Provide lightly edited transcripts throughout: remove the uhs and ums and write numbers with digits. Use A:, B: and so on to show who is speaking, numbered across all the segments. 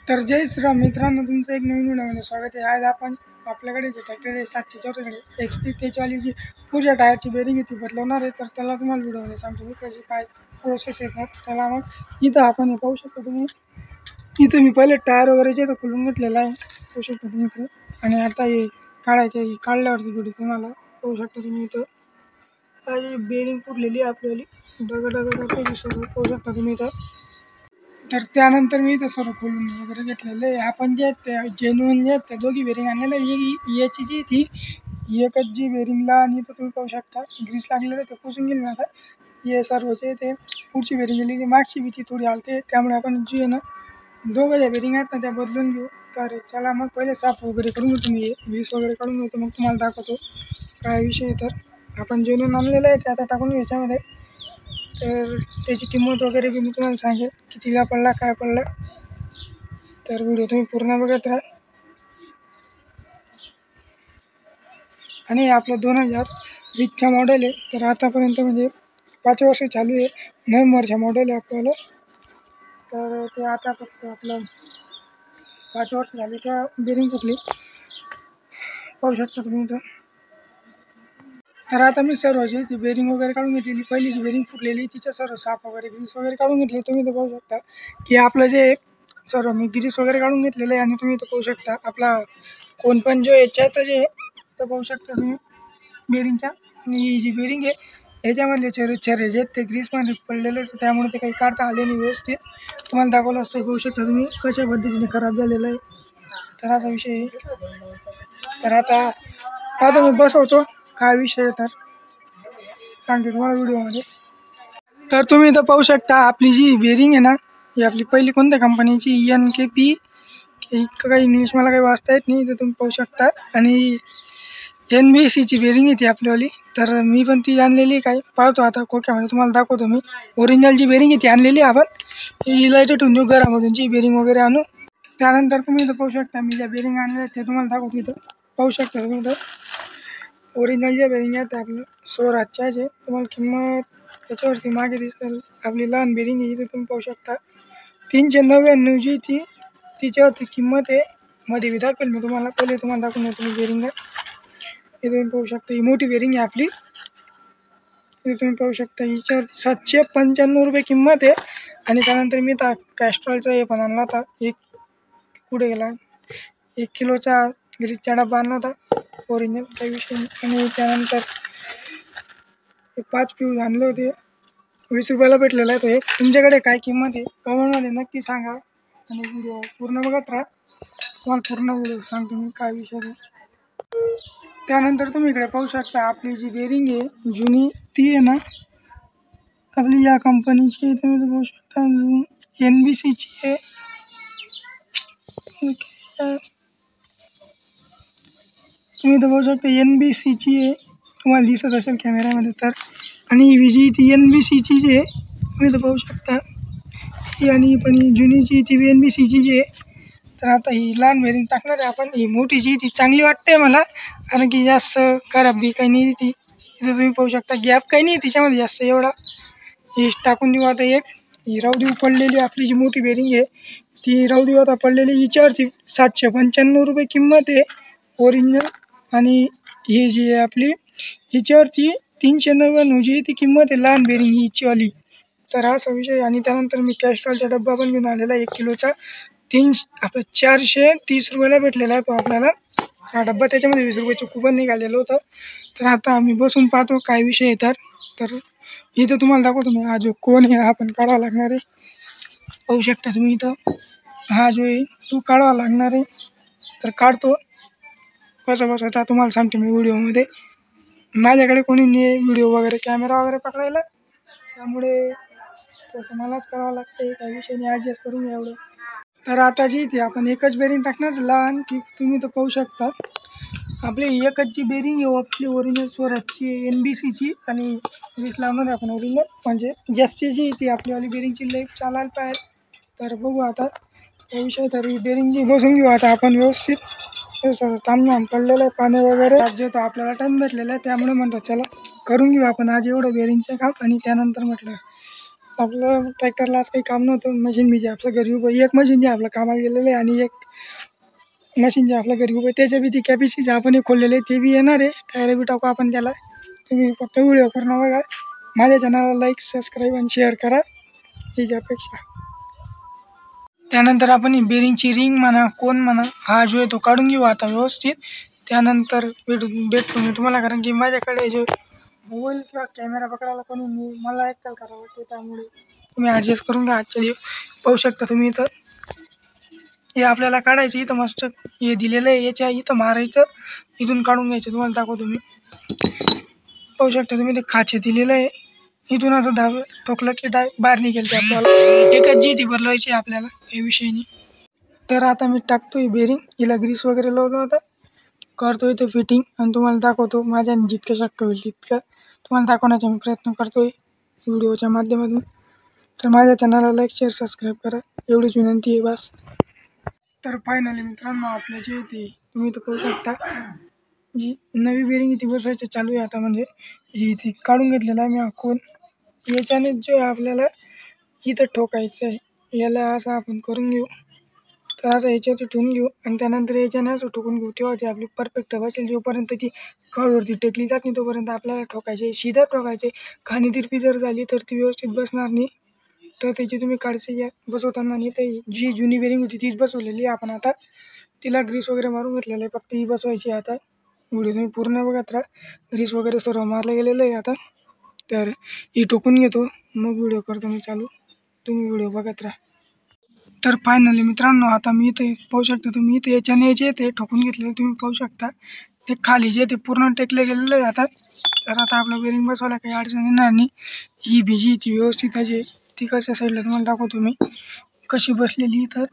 A: तर जय श्रीराम मित्रांनो, तुमचं एक नवीन व्हिडिओमध्ये स्वागत आहे। आज आपण आपल्याकडे जे ट्रॅक्टर आहे 764 XP त्याच्यावाली जी पुढच्या टायरची बेरिंग ती बदलवणार आहे। तर त्याला तुम्हाला व्हिडिओमध्ये सांगतो मी कशी काय प्रोसेस येतात त्याला। मग इथं आपण पाहू शकतो तुम्ही, इथं मी पहिले टायर वगैरे जे खोलून घेतलेलं आहे पाहू शकतो तुम्ही इकडे। आणि आता हे काढायचं आहे, काढल्यावरती व्हिडिओ तुम्हाला पाहू शकतो तुम्ही। इथं बेरिंग फुटलेली आहे आपल्याली, दगड सर्व पाहू शकता तुम्ही इथं। तर त्यानंतर मी इथं सर्व खोलून वगैरे घेतलेलं आहे। आपण जे ते जेन्युइन जे त्या दोघी बेरिंग आणलेलं याची जी ती एकच जी बेरिंगला आणि इथं तुम्ही पाहू शकता ग्रीस लागलेलं ते पुसून गेलं ना। आता हे सर्वचे ते पुढची बेरिंग गेली, मागची बी ती थोडी आलते, त्यामुळे आपण जी आहे ना दोघं ज्या बेरिंग आहेत ना त्या बदलून घेऊ। तर चला मग पहिले साफ वगैरे करून घेतो मी, ग्रीस वगैरे काढून घेतो, मग तुम्हाला दाखवतो काय विषय। तर आपण जेन्युइन आणलेलं आहे ते आता टाकून घ्यायच्यामध्ये। तर त्याची किंमत वगैरे बी मी तुम्हाला सांगेल कितीला पडला काय पडला, तर व्हिडिओ तुम्ही पूर्ण बघत राहा। आणि आपलं 2020चा मॉडेल आहे, तर आतापर्यंत म्हणजे 5 वर्ष चालू आहे, नोव्हेंबरचा मॉडेल आहे आपल्याला। तर ते आता फक्त आपलं 5 वर्ष झाली त्या बेरिंग फुटली पाहू शकता तुम्ही इथं। तर आता मी सर्वची ती बेरिंग वगैरे काढून घेतलेली, पहिली जी बेरिंग फुटलेली तिच्या सर्व साफ वगैरे ग्रीस वगैरे काढून घेतली। तुम्ही इथं पाहू शकता की आपलं जे सर्व मी ग्रीस वगैरे काढून घेतलेलं आहे। आणि तुम्ही इथं पाहू शकता आपला कोण पण जो याच्यात जे इथं पाहू शकता तुम्ही बेरिंगच्या, ही जी बेरिंग आहे याच्यामधले चरे जे ते ग्रीसमध्ये पडलेले, त्यामुळे ते काही काढता आले नाही व्यवस्थित। तुम्हाला दाखवलं असतं पाहू शकता तुम्ही कशा पद्धतीने खराब झालेलं आहे। तर असा विषय आहे। तर आता मी बसवतो काय विषय तर सांगते तुम्हाला व्हिडिओमध्ये। तर तुम्ही इथं पाहू शकता आपली जी बेरिंग आहे ना, ही आपली पहिली कोणत्या कंपनीची NKP काही इंग्लिश मला काही वाचता येत नाही, इथं तुम्ही पाहू शकता। आणि NBCची बेरिंग आहे ती आपलीवाली। तर मी पण ती आणलेली काय पाहतो आता खोक्यामध्ये, तुम्हाला दाखवतो मी। ओरिजिनल जी बेरिंग आहे ती आणलेली आपण, हिला इथं ठेवून देऊ घरामधून जी बेरिंग वगैरे आणू। त्यानंतर तुम्ही इथं पाहू शकता मी ज्या बेरिंग आणल्या ते तुम्हाला दाखवतो। इथं पाहू शकता तुम्ही इथं ओरिजिनल ज्या बेरिंग आहेत त्या आपल्या स्वराजच्या जे तुम्हाला किंमत त्याच्यावरती मागे दिसेल। आपली लहान बेरिंग आहे, इथे तुम्ही पाहू शकता 399 जी ती तिच्यावरती किंमत आहे। मध्ये बी दाखवेल मी तुम्हाला, पहिले तुम्हाला दाखवून देतो मी बेरिंग आहे। हे तुम्ही पाहू शकता ही मोठी बेरिंग आहे आपली, हे तुम्ही पाहू शकता हिच्यावर 795 रुपये किंमत आहे। आणि त्यानंतर मी आता कॅस्ट्रॉलचा हे पण आणला होता, एक पुढे गेला 1 किलोचा ग्रीसचा डबा आणला होता ओरिजिनल, काही विषय नाही। आणि त्यानंतर 5 फ्यूज आणले होते, 20 रुपयाला भेटलेला आहे तो एक। तुमच्याकडे काय किंमत आहे कमेंटमध्ये नक्की सांगा, आणि व्हिडिओ पूर्ण बघत राहा, तुम्हाला पूर्ण व्हिडिओ सांगतो मी काय विषय। त्यानंतर तुम्ही इकडे पाहू शकता आपली जी बेरिंग आहे जुनी ती आहे ना आपली या कंपनीची, तुम्ही पाहू शकता NBCची आहे। तुम्ही इथं पाहू शकता NBCची आहे, तुम्हाला दिसत असेल कॅमेऱ्यामध्ये। तर आणि ही ती NBCची जी आहे तुम्ही इथं पाहू शकता ही, आणि पण ही जुनीची ती NBCची जी आहे। तर आता ही लहान बेरिंग टाकणार आहे आपण, ही मोठीची ती चांगली वाटते मला, कारण की जास्त खराब बी काही नाही ती। इथं तुम्ही पाहू शकता गॅप काही नाही तिच्यामध्ये जास्त एवढा। ही टाकून देऊ आता एक, ही राहू देऊ पडलेली आपली जी मोठी बेरिंग आहे ती राहू देऊ आता पडलेली। हिच्यावरती 795 रुपये किंमत आहे ओरिजिनल, आणि ही जी आहे आपली हिच्यावरती 399 जी ती किंमत आहे लहान बेरिंग हिचीवाली। तर असा विषय। आणि त्यानंतर मी कॅस्ट्रॉलचा डब्बा पण घेऊन आलेला 1 किलोचा, आपलं 430 रुपयाला भेटलेला आहे तो आपल्याला हा डब्बा। त्याच्यामध्ये 20 रुपयाचं कुपन निघालेलं होतं। तर आता आम्ही बसून पाहतो काय विषय आहे। तर इथं तुम्हाला दाखवतो मी हा जो कोण आहे हा पण काढावा लागणार आहे, पाहू शकता तुम्ही इथं हा जो आहे तो काढावा लागणार आहे। तर काढतो कसं बसवता तुम्हाला सांगतो मी व्हिडिओमध्ये। माझ्याकडे कोणी नाही व्हिडिओ वगैरे कॅमेरा वगैरे पकडायला, त्यामुळे तसं मलाच करावं लागतं, काही विषय नाही, ॲडजस्ट करून एवढं। तर आता जी ती आपण एकच बेरिंग टाकणार लहान, ती तुम्ही तर पाहू शकता आपली एकच जी बेरिंग आहे आपली ओरिजिनल स्वराजची NBCची, आणि ग्रीस लावणार आपण ओरिजिनल, म्हणजे जास्ती जी ती आपलीवाली बेरिंगची लाईफ चालायला पाहिजे। तर बघू आता त्या विषय। तर ही बेरिंग जी बसून घेऊ आता आपण व्यवस्थित, तामझाम पडलेलं आहे पाणी वगैरे, आज जो आपल्याला टाईम भेटलेला आहे त्यामुळे म्हणतात चला करून घेऊ आपण आज एवढं बेरिंगचं काम। आणि त्यानंतर म्हटलं आपलं ट्रॅक्टरला आज काही काम नव्हतं. मशीन बी जे आपलं घरी उभं, एक मशीन जे आपलं कामाला गेलेलं आहे आणि एक मशीन जे आपल्या घरी उभं आहे त्याच्या बी ती कॅपॅसिटी आपण एक खोललेलं आहे ते बी येणार आहे. टायर बी टाकू आपण त्याला. तुम्ही फक्त व्हिडिओ पूर्ण बघा. माझ्या चॅनलला लाईक, सबस्क्राईब आणि शेअर करा हीच अपेक्षा. त्यानंतर आपण बेरिंगची रिंग म्हणा, कोन म्हणा, हा जो आहे तो काढून घेऊ आता व्यवस्थित. त्यानंतर भेटतो मी तुम्हाला, कारण की माझ्याकडे जे मोबाईल किंवा कॅमेरा पकडायला कोणी नाही, मला एकट्याला करावं लागते. त्यामुळे तुम्ही ॲडजस्ट करून घ्या आजच्या दिवस. पाहू शकता तुम्ही इथं हे आपल्याला काढायचं. इथं मस्त हे दिलेलं आहे, याच्या इथं मारायचं, इथून काढून घ्यायचं. तुम्हाला दाखवतो मी. पाहू शकता तुम्ही ते खाचे दिलेलं आहे. इथून असं ठोकलं की बाहेर निघेल ते आपल्याला. एकच जी ती बदलवायची आपल्याला, काही विषय नाही. तर आता मी टाकतोय बेरिंग, हिला ग्रीस वगैरे लावलं होतं, करतोय ते फिटिंग आणि तुम्हाला दाखवतो. माझ्याने जितकं शक्य होईल तितकं तुम्हाला दाखवण्याचा मी प्रयत्न करतोय व्हिडिओच्या माध्यमातून. तर माझ्या चॅनलला लाईक, शेअर, सबस्क्राईब करा, एवढीच विनंती आहे बस. तर फायनली मित्रांनो आपल्या जे ते तुम्ही तर पाहू शकता, जी नवी बेरिंग ती बसवायची चालू आहे आता. म्हणजे ही ती काढून घेतलेला आहे मी हा कोन. याच्याने जो आपल्याला इथं ठोकायचं आहे, याला असं आपण करून घेऊ. तर असं याच्यावरती ठेवून घेऊ आणि त्यानंतर याच्याने असं ठोकून घेऊ. तेव्हा ती आपली परफेक्ट बसेल. जोपर्यंत ती कळवरती टेकली जात नाही तोपर्यंत आपल्याला ठोकायचे, सीधा ठोकायचे. खाणी तिरपी जर झाली तर ती व्यवस्थित बसणार नाही. तर त्याची तुम्ही काळजी घ्या बसवताना. नाही तर जी जुनी बेरिंग होती तीच बसवलेली आहे आपण आता. तिला ग्रीस वगैरे मारून घेतलेलं आहे, फक्त ही बसवायची आता. व्हिडिओ तुम्ही पूर्ण बघत राहा. ग्रीस वगैरे सर्व मारलं गेलेलं आहे आता. तर ही ठोकून घेतो, मग व्हिडिओ करतो मी चालू. तुम्ही व्हिडिओ बघत राहा. तर फायनली मित्रांनो आता मी इथे पाहू शकता तुम्ही, इथे याच्याने जे ते ठोकून घेतलेलं तुम्ही पाहू शकता. ते खाली जे ते पूर्ण टेकले गेलेलं आहे आता. तर आता आपलं बेरिंग बसवायला काही अडचण येणार नाही. ही बीजी ती व्यवस्थित आहे तिकडच्या साईडला तुम्हाला दाखवतो मी कशी बसलेली. तर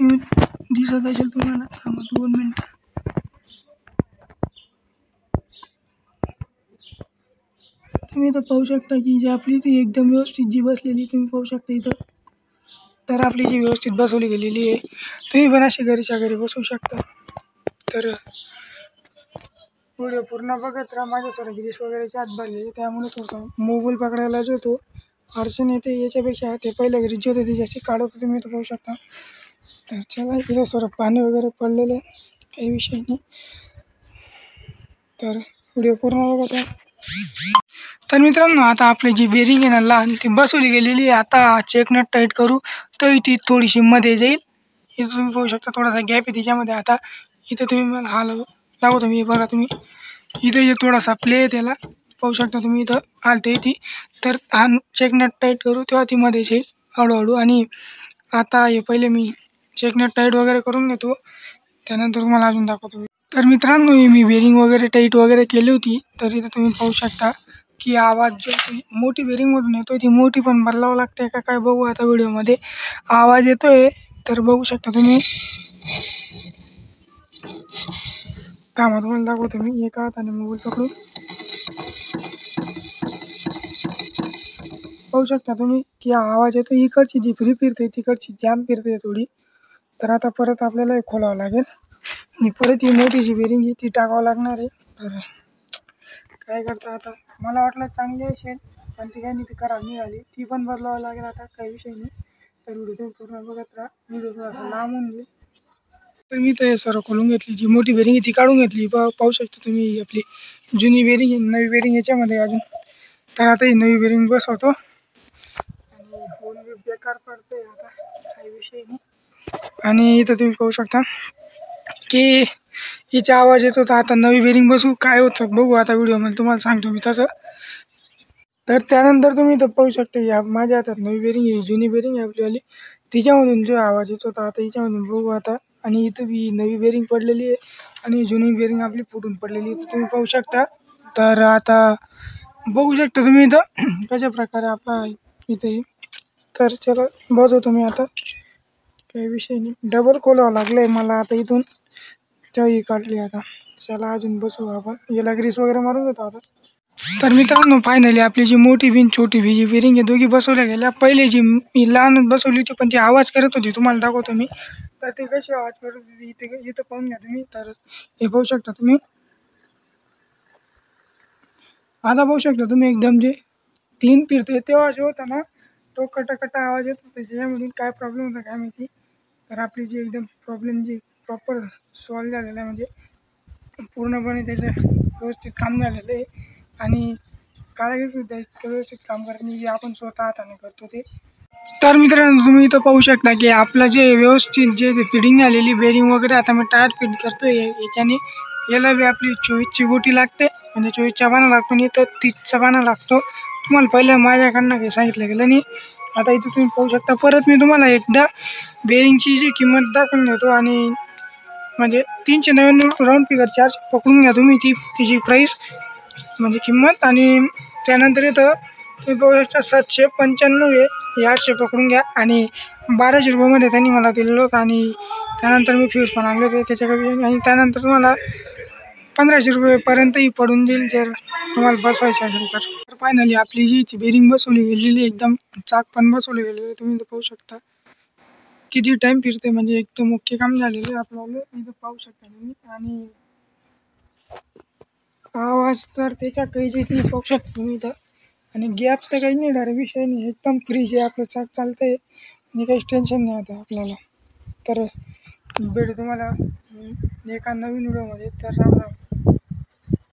A: दिसत असेल तुम्हाला. 2 मिनटं. तुम्ही इथं पाहू शकता की जी आपली ती एकदम व्यवस्थित जी बसलेली तुम्ही पाहू शकता इथं. तर आपली जी व्यवस्थित बसवली गेलेली आहे. तुम्ही पण अशी घरीच्या घरी बसवू शकता. तर व्हिडिओ पूर्ण बघत राहा. माझ्या सर ग्रीस वगैरेच्या आत भरलेले, त्यामुळे थोडंसं मोबाईल पकडायला जो तो अडचण येते. याच्यापेक्षा ते पहिल्या घरी जे होते ते जास्त काढत तुम्ही इथं पाहू शकता. तर चला इथं सर पाणी वगैरे पडलेलं आहे, काही विषय नाही. तर व्हिडिओ पूर्ण बघत राहा. तर मित्रांनो आता आपली जी बेरिंग आहे ना लहान, ती बसवली गेलेली आहे. आता चेक नट टाईट करू तर ती थोडीशी मध्ये जाईल. इथं तुम्ही पाहू शकता थोडासा गॅप आहे तिच्यामध्ये. आता इथं तुम्ही मला दाखवतो मी, बघा तुम्ही इथं जे थोडासा प्ले आहे त्याला पाहू शकता तुम्ही. इथं हालते ती. तर हा चेक नट टाईट करू तेव्हा ती मध्ये येईल हळूहळू. आणि आता हे पहिले मी चेक नट टाईट वगैरे करून घेतो, त्यानंतर तुम्हाला अजून दाखवतो. तर मित्रांनो मी बेरिंग वगैरे टाईट वगैरे केली होती. तर इथं तुम्ही पाहू शकता की आवाज जो मोठी बेरिंगमधून येतो ती मोठी पण बदलावं लागते का काय बघू आता व्हिडिओमध्ये. आवाज येतोय तर बघू शकता तुम्ही. थांबा तुम्हाला दाखवतो मी एका हाताने मोबाईल पकडून. पाहू शकता तुम्ही की आवाज येतो. इकडची जी फ्री फिरते तिकडची जाम फिरते थोडी. तर आता परत आपल्याला हे खोलावं लागेल आणि परत ही मोठी जी बेरिंग आहे ती टाकावं लागणार आहे. तर काय करता आता, मला वाटलं चांगली असेल पण ती काही नाही, ती खराब निघाली. ती पण बदलावं लागेल आता, काही विषय नाही. तर व्हिडिओ तुम्ही पूर्ण बघत राहा. व्हिडिओ थोडासा लांब होऊन जाईल. तर मी ते सर्व खोलून घेतली. जी मोठी बेरिंग आहे ती काढून घेतली. पाहू शकता तुम्ही आपली जुनी बेरिंग आहे, नवी बेरिंग याच्यामध्ये अजून. तर आता ही नवी बेरिंग बसवतो आणि फोन बी बेकार पडतोय आता, काही विषय नाही. आणि इथं तुम्ही पाहू शकता की हिचा आवाज येत होता. आता नवी बेरिंग बसू काय होतं बघू आता व्हिडिओमध्ये, तुम्हाला सांगतो मी तसं. तर त्यानंतर तुम्ही इथं पाहू शकता या माझ्या हातात नवी बेरिंग आहे, जुनी बेरिंग आहे आपलीवाली. तिच्यामधून जो आवाज येत होता आता हिच्यामधून बघू आता. आणि इथं बी नवी बेरिंग पडलेली आहे आणि जुनी बेरिंग आपली फुटून पडलेली आहे, तुम्ही पाहू शकता. तर आता बघू शकता तुम्ही इथं कशा प्रकारे आपला इथे. तर चला बसवतो मी आता, काही विषय नाही. डबल खोलावं लागलं आहे मला आता इथून. ही काढली आता. चला अजून बसू आपण. याला ग्रीस वगैरे मारून घेतो आता. तर मित्रांनो फायनली आपली जी मोठी बिन छोटी बी जी बेरिंग आहे दोघी बसवल्या गेल्या. पहिले जी मी लहान बसवली होती पण ती आवाज करत होती, तुम्हाला दाखवतो मी. तर ती कशी आवाज करत होती इथं पाहून घ्या तुम्ही. तर हे पाहू शकता तुम्ही. आता पाहू शकता तुम्ही एकदम जे क्लीन फिरते. तेव्हा जे होतं ना तो कटाकटा आवाज येत होता, त्याच्यामधून काय प्रॉब्लेम होता काय माहिती. तर आपली जी एकदम प्रॉब्लेम जी प्रॉपर सॉल्व झालेला आहे, म्हणजे पूर्णपणे त्याचं व्यवस्थित काम झालेलं आहे. आणि कारागीरसुद्धा इतकं व्यवस्थित काम करत नाही जे आपण स्वतः हाताने करतो ते. तर मित्रांनो, तुम्ही इथं पाहू शकता की आपलं जे व्यवस्थित जे फिटिंग झालेली बेरिंग वगैरे, आता मी टायर फिट करतोय याच्याने. याला बी आपली 24ची बोटी लागते, म्हणजे 24चा बाणा लागतो आणि इथं 30चा बाणा लागतो. तुम्हाला पहिलं माझ्याकडनं काही सांगितलं गेलं नाही. आता इथं तुम्ही पाहू शकता. परत मी तुम्हाला एकदा बेरिंगची जी किंमत दाखवून देतो. आणि म्हणजे 399 राऊंड फिगर चार्ज पकडून घ्या तुम्ही तिची प्राईस, म्हणजे किंमत. आणि त्यानंतर इथं तुम्ही पाहू शकता 795 आहे, हे 800 पकडून घ्या. आणि 1200 रुपयामध्ये त्यांनी मला दिलेलं होतं. आणि त्यानंतर मी फ्यूज पण आणले होते त्याच्याकडे. आणि त्यानंतर तुम्हाला 1500 रुपयेपर्यंतही पडून देईल जर तुम्हाला बसवायची असेल तर. फायनली आपली जी बेरिंग बसवली गेलेली, एकदम चाक पण बसवले गेलेले, तुम्ही इथं पाहू शकता किती टाईम फिरते, म्हणजे एकदम मुख्य काम झालेलं आहे आपल्याला, इथं पाहू शकता तुम्ही. आणि आवाज तर त्याच्या काही जे तुम्ही पाहू शकता तुम्ही इथं. आणि गॅप तर काही नाही, डायरेक्ट विषय नाही, एकदम फ्रीज आहे आपलं चाक, चालतंय आणि काहीच टेन्शन नाही आता आपल्याला. तर भेटू तुम्हाला एका नवीन व्हिडिओमध्ये. तर राम राम.